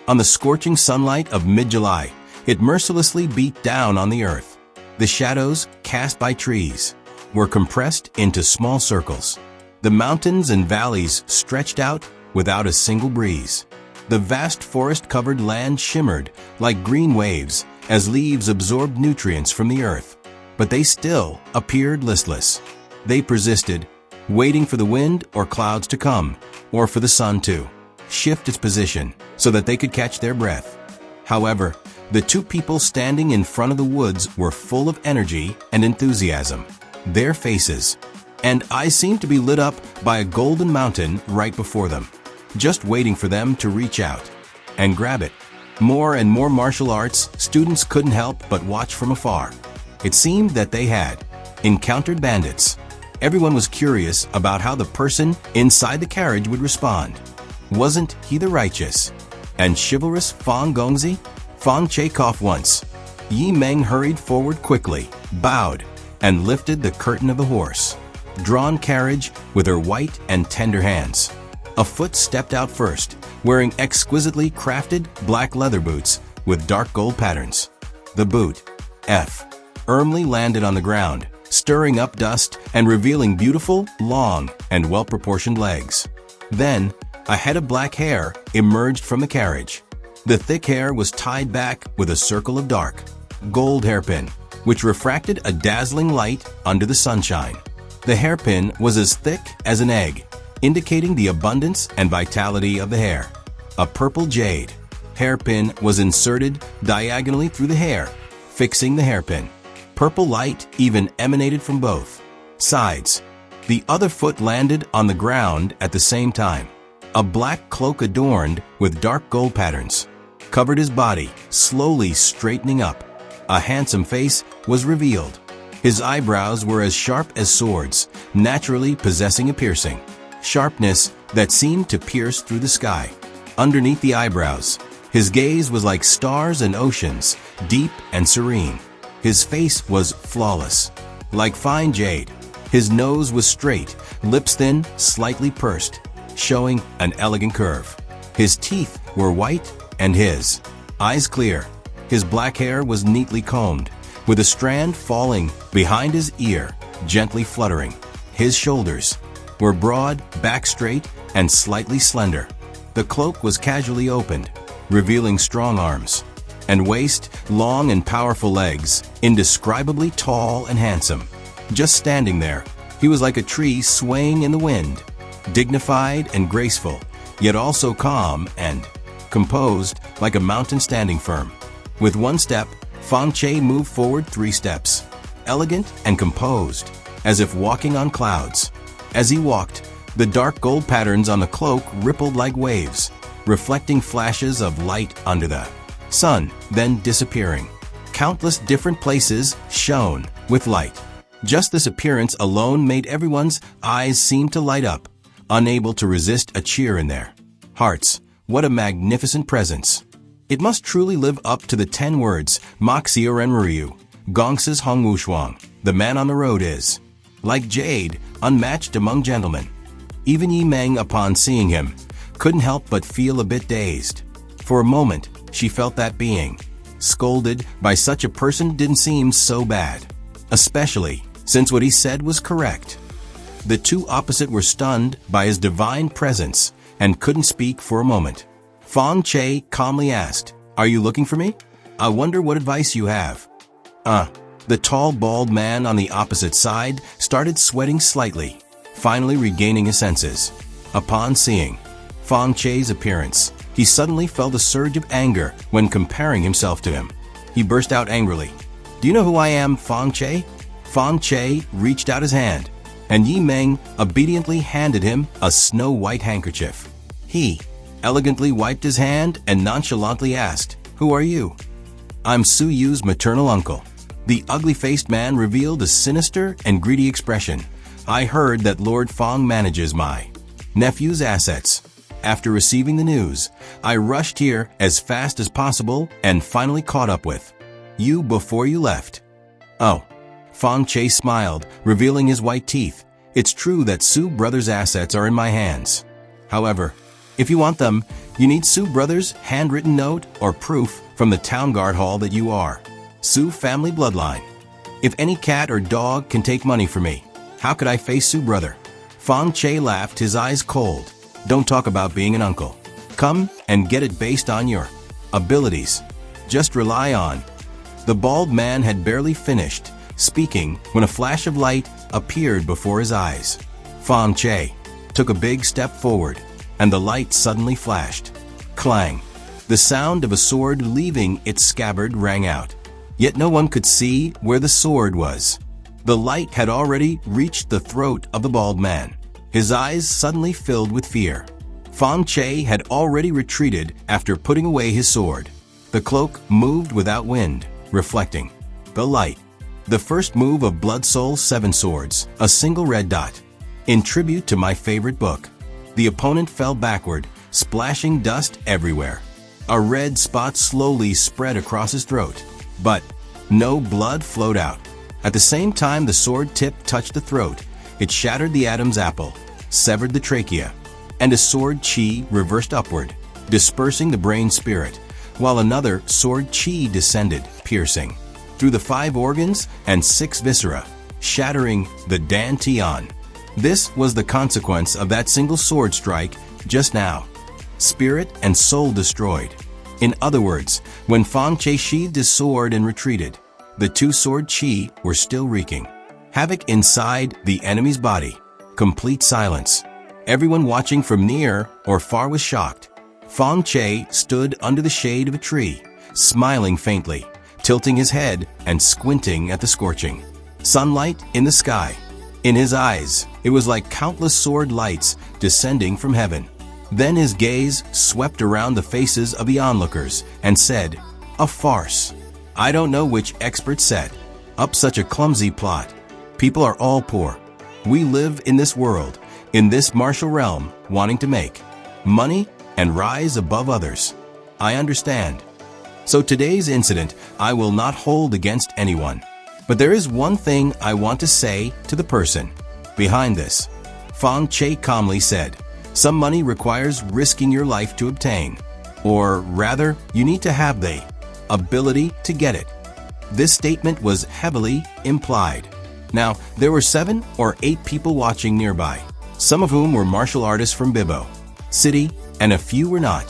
On the scorching sunlight of mid-July, it mercilessly beat down on the earth. The shadows, cast by trees, were compressed into small circles. The mountains and valleys stretched out without a single breeze. The vast forest-covered land shimmered like green waves as leaves absorbed nutrients from the earth. But they still appeared listless. They persisted, waiting for the wind or clouds to come, or for the sun to shift its position so that they could catch their breath. However, the two people standing in front of the woods were full of energy and enthusiasm. Their faces and eyes seemed to be lit up by a golden mountain right before them, just waiting for them to reach out and grab it. More and more martial arts students couldn't help but watch from afar. It seemed that they had encountered bandits. Everyone was curious about how the person inside the carriage would respond. Wasn't he the righteous and chivalrous Fang Gongzi? Fang Che coughed once. Yi Meng hurried forward quickly, bowed, and lifted the curtain of the horse-drawn carriage with her white and tender hands. A foot stepped out first, wearing exquisitely crafted black leather boots with dark gold patterns. The boot, firmly landed on the ground, stirring up dust and revealing beautiful, long, and well-proportioned legs. Then, a head of black hair emerged from the carriage. The thick hair was tied back with a circle of dark, gold hairpin, which refracted a dazzling light under the sunshine. The hairpin was as thick as an egg, indicating the abundance and vitality of the hair. A purple jade hairpin was inserted diagonally through the hair, fixing the hairpin. Purple light even emanated from both sides. The other foot landed on the ground at the same time. A black cloak adorned with dark gold patterns covered his body, slowly straightening up. A handsome face was revealed. His eyebrows were as sharp as swords, naturally possessing a piercing sharpness that seemed to pierce through the sky. Underneath the eyebrows, his gaze was like stars and oceans, deep and serene. His face was flawless, like fine jade. His nose was straight, lips thin, slightly pursed, showing an elegant curve. His teeth were white and his eyes clear. His black hair was neatly combed, with a strand falling behind his ear, gently fluttering. His shoulders were broad, back straight, and slightly slender. The cloak was casually opened, revealing strong arms and waist, long and powerful legs, indescribably tall and handsome. Just standing there, he was like a tree swaying in the wind, dignified and graceful, yet also calm and composed like a mountain standing firm. With one step, Fang Che moved forward 3 steps, elegant and composed, as if walking on clouds. As he walked, the dark gold patterns on the cloak rippled like waves, reflecting flashes of light under the sun, then disappearing. Countless different places shone with light. Just this appearance alone made everyone's eyes seem to light up, unable to resist a cheer in their hearts. What a magnificent presence! It must truly live up to the 10 words, Maxia Renryu, Gongsis Hong Wushuang. The man on the road is, like jade, unmatched among gentlemen. Even Yi Meng, upon seeing him, couldn't help but feel a bit dazed. For a moment, she felt that being scolded by such a person didn't seem so bad, especially since what he said was correct. The two opposite were stunned by his divine presence and couldn't speak for a moment. Fang Che calmly asked, "Are you looking for me? I wonder what advice you have." The tall, bald man on the opposite side started sweating slightly, finally regaining his senses. Upon seeing Fang Che's appearance, he suddenly felt a surge of anger when comparing himself to him. He burst out angrily, "Do you know who I am, Fang Che?" Fang Che reached out his hand, and Yi Meng obediently handed him a snow-white handkerchief. He elegantly wiped his hand and nonchalantly asked, "Who are you?" "I'm Su Yu's maternal uncle." The ugly-faced man revealed a sinister and greedy expression. "I heard that Lord Fang manages my nephew's assets. After receiving the news, I rushed here as fast as possible and finally caught up with you before you left." "Oh." Fang Che smiled, revealing his white teeth. "It's true that Su Brothers' assets are in my hands. However, If you want them, you need Su Brothers' handwritten note or proof from the town guard hall that you are Su family bloodline. If any cat or dog can take money for me, how could I face Su Brother? Fang Che laughed, his eyes cold. Don't talk about being an uncle. Come and get it based on your abilities. Just rely on. The bald man had barely finished speaking when a flash of light appeared before his eyes. Fang Che took a big step forward, and the light suddenly flashed. Clang! The sound of a sword leaving its scabbard rang out. Yet no one could see where the sword was. The light had already reached the throat of the bald man. His eyes suddenly filled with fear. Fang Che had already retreated after putting away his sword. The cloak moved without wind, reflecting the light. The first move of Blood Soul 7 Swords, a single red dot. In tribute to my favorite book. The opponent fell backward, splashing dust everywhere. A red spot slowly spread across his throat, but no blood flowed out. At the same time the sword tip touched the throat, it shattered the Adam's apple, severed the trachea, and a sword chi reversed upward, dispersing the brain spirit, while another sword chi descended, piercing through the 5 organs and 6 viscera, shattering the Dan Tian. This was the consequence of that single sword strike just now. Spirit and soul destroyed. In other words, when Fang Che sheathed his sword and retreated, the 2 sword chi were still wreaking havoc inside the enemy's body. Complete silence. Everyone watching from near or far was shocked. Fang Che stood under the shade of a tree, smiling faintly, tilting his head and squinting at the scorching sunlight in the sky. In his eyes, it was like countless sword lights descending from heaven. Then his gaze swept around the faces of the onlookers and said, "A farce. I don't know which expert set up such a clumsy plot. People are all poor. We live in this world, in this martial realm, wanting to make money and rise above others. I understand. So today's incident I will not hold against anyone. But there is one thing I want to say to the person behind this." Fang Che calmly said, "Some money requires risking your life to obtain. Or rather, you need to have the ability to get it." This statement was heavily implied. Now, there were 7 or 8 people watching nearby, some of whom were martial artists from Bibo City, and a few were not.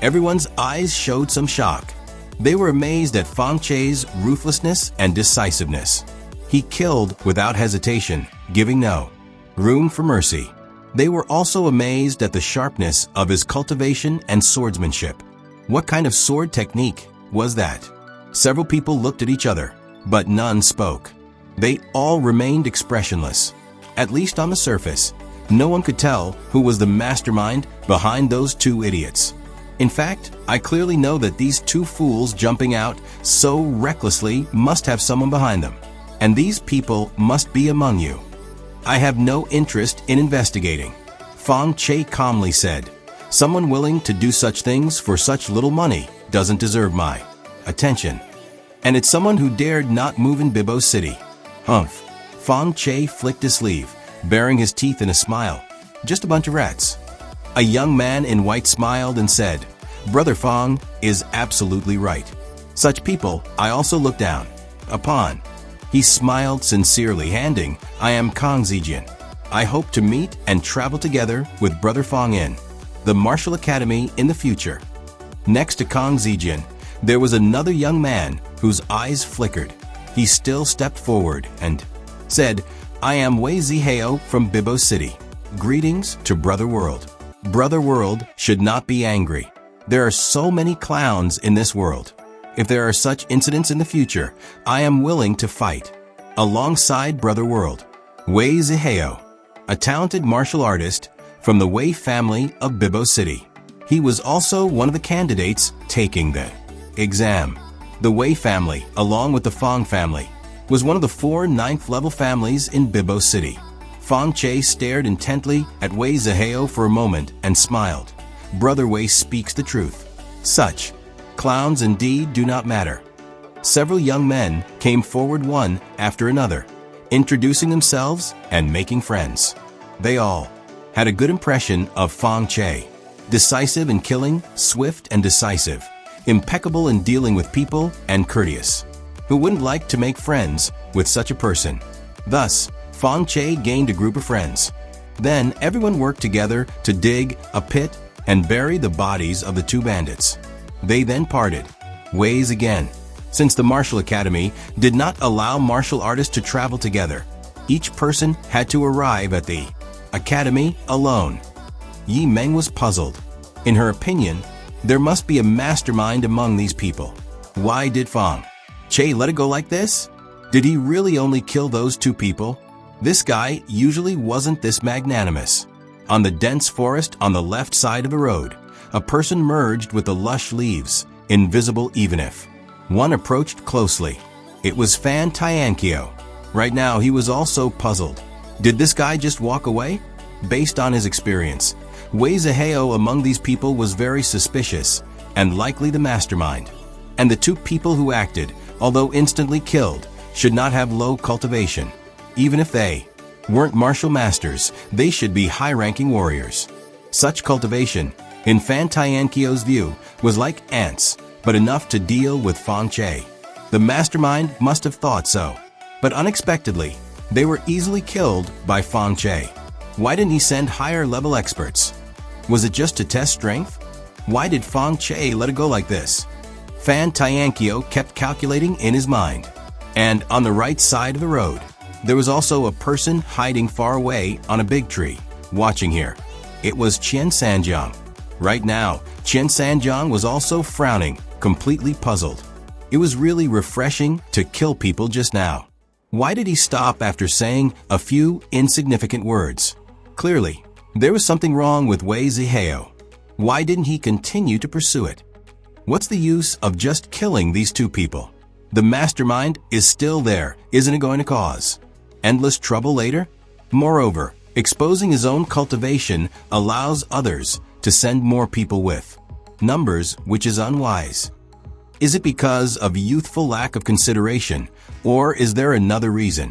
Everyone's eyes showed some shock. They were amazed at Fang Che's ruthlessness and decisiveness. He killed without hesitation, giving no room for mercy. They were also amazed at the sharpness of his cultivation and swordsmanship. What kind of sword technique was that? Several people looked at each other, but none spoke. They all remained expressionless. At least on the surface, no one could tell who was the mastermind behind those 2 idiots. In fact, I clearly know that these 2 fools jumping out so recklessly must have someone behind them. And these people must be among you. I have no interest in investigating. Fang Che calmly said, "Someone willing to do such things for such little money doesn't deserve my attention. And it's someone who dared not move in Bibo City." Humph. Fang Che flicked his sleeve, baring his teeth in a smile. "Just a bunch of rats." A young man in white smiled and said, "Brother Fang is absolutely right. Such people I also look down upon." He smiled sincerely, handing, "I am Kang Zijian. I hope to meet and travel together with Brother Fang in the Martial Academy in the future." Next to Kang Zijian, there was another young man whose eyes flickered. He still stepped forward and said, "I am Wei Ziheo from Bibo City. Greetings to Brother World." Brother World should not be angry. There are so many clowns in this world. If there are such incidents in the future, I am willing to fight alongside Brother World. Wei Ziheo, a talented martial artist from the Wei family of Bibo City. He was also one of the candidates taking the exam. The Wei family, along with the Fang family, was one of the 4 9th-level families in Bibo City. Fang Che stared intently at Wei Ziheo for a moment and smiled. Brother Wei speaks the truth. Such clowns indeed do not matter. Several young men came forward one after another, introducing themselves and making friends. They all had a good impression of Fang Che. decisive in killing, swift and decisive, impeccable in dealing with people, and courteous. Who wouldn't like to make friends with such a person? Thus, Fang Che gained a group of friends. Then everyone worked together to dig a pit and bury the bodies of the two bandits. They then parted ways again. Since the martial academy did not allow martial artists to travel together, each person had to arrive at the academy alone. Yi Meng was puzzled. In her opinion, there must be a mastermind among these people. Why did Fang Che let it go like this? Did he really only kill those two people? This guy usually wasn't this magnanimous. On the dense forest on the left side of the road, a person merged with the lush leaves, invisible even if one approached closely. It was Fan Tiankio. Right now he was also puzzled. Did this guy just walk away? Based on his experience, Wei Zihao among these people was very suspicious and likely the mastermind. And the two people who acted, although instantly killed, should not have low cultivation. Even if they weren't martial masters, they should be high-ranking warriors. Such cultivation, in Fan Tiankio's view, was like ants, but enough to deal with Fang Che. The mastermind must have thought so. But unexpectedly, they were easily killed by Fang Che. Why didn't he send higher-level experts? Was it just to test strength? Why did Fang Che let it go like this? Fan Tiankio kept calculating in his mind. And on the right side of the road, there was also a person hiding far away on a big tree, watching here. It was Qian Sanjiang. Right now, Qian Sanjiang was also frowning, completely puzzled. It was really refreshing to kill people just now. Why did he stop after saying a few insignificant words? Clearly, there was something wrong with Wei Zihao. Why didn't he continue to pursue it? What's the use of just killing these two people? The mastermind is still there, isn't it going to cause endless trouble later? Moreover, exposing his own cultivation allows others to send more people with numbers, which is unwise. Is it because of youthful lack of consideration, or is there another reason?